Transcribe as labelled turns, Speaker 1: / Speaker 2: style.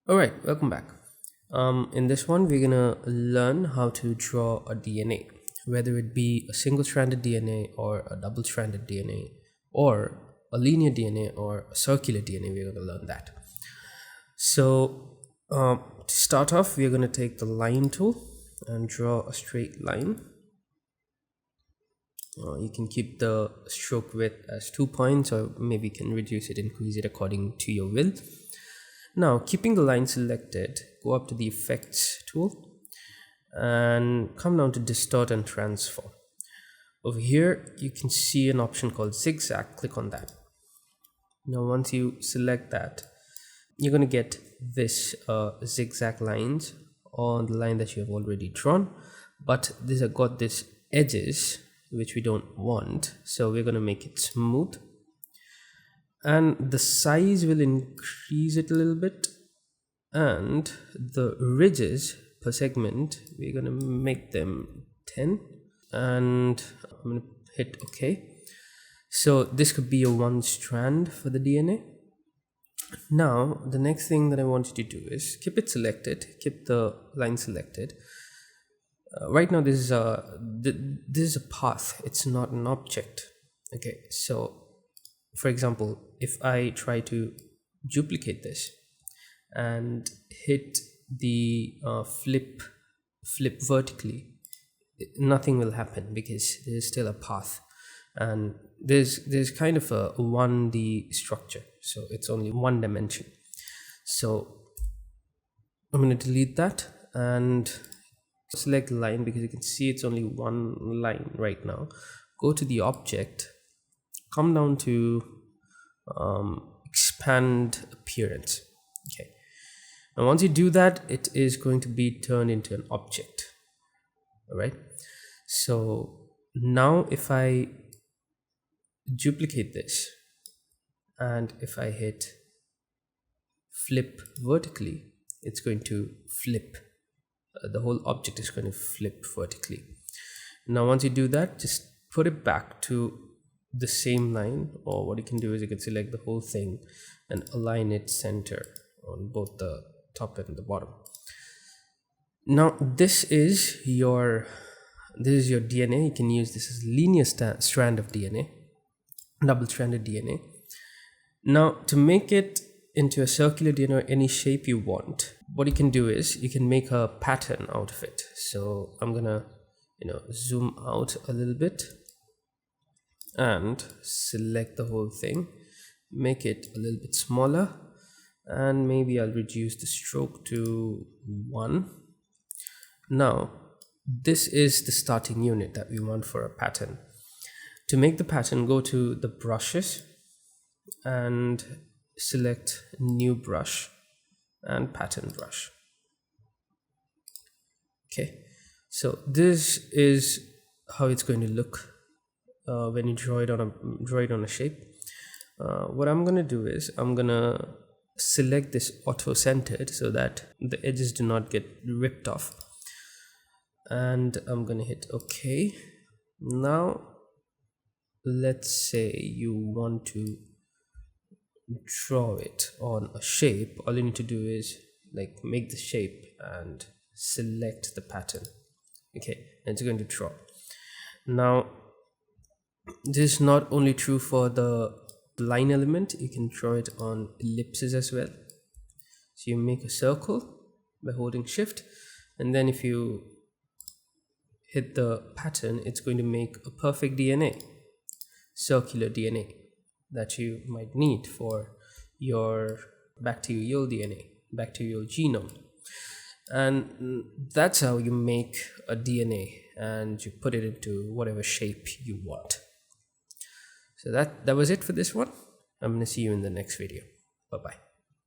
Speaker 1: Alright, welcome back. In this one, we're gonna learn how to draw a DNA, whether it be a single-stranded DNA or a double-stranded DNA or a linear DNA or a circular DNA. We're gonna learn that. So to start off, we're gonna take the line tool and draw a straight line. You can keep the stroke width as 2 points, or maybe you can reduce it, increase it according to your will. Now, keeping the line selected, go up to the effects tool and come down to distort and transform. Over here, you can see an option called zigzag. Click on that. Now, once you select that, you're going to get this zigzag lines on the line that you have already drawn, but these have got this edges which we don't want, so we're going to make it smooth. And the size will increase it a little bit, and the ridges per segment, we're going to make them 10, and I'm going to hit OK. So this could be a one strand for the DNA. Now the next thing that I want you to do is keep it selected, keep the line selected. Right now this is a path, it's not an object. Okay, so for example, if I try to duplicate this and hit the flip vertically, nothing will happen because there's still a path, and there's kind of a 1D structure, so it's only one dimension. So I'm going to delete that and select line, because you can see it's only one line right now. Go to the object, come down to expand appearance. Okay, and once you do that, it is going to be turned into an object. All right, so now if I duplicate this and if I hit flip vertically, it's going to flip. The whole object is going to flip vertically. Now once you do that, just put it back to the same line, or what you can do is you can select the whole thing and align it center on both the top and the bottom. Now this is your DNA. You can use this as linear strand of DNA, double-stranded DNA. Now to make it into a circular DNA or any shape you want, what you can do is you can make a pattern out of it. So I'm gonna zoom out a little bit and select the whole thing, make it a little bit smaller, and maybe I'll reduce the stroke to 1. Now this is the starting unit that we want for a pattern. To make the pattern, go to the brushes and select new brush and pattern brush. Okay, so this is how it's going to look when you draw it on a shape. What I'm going to do is I'm going to select this auto centered so that the edges do not get ripped off, and I'm going to hit OK. Now let's say you want to draw it on a shape. All you need to do is make the shape and select the pattern. Okay, and it's going to draw. Now this is not only true for the line element, you can draw it on ellipses as well. So you make a circle by holding shift, and then if you hit the pattern, it's going to make a perfect DNA, circular DNA, that you might need for your bacterial DNA, bacterial genome. And that's how you make a DNA, and you put it into whatever shape you want. So that was it for this one. I'm going to see you in the next video. Bye bye.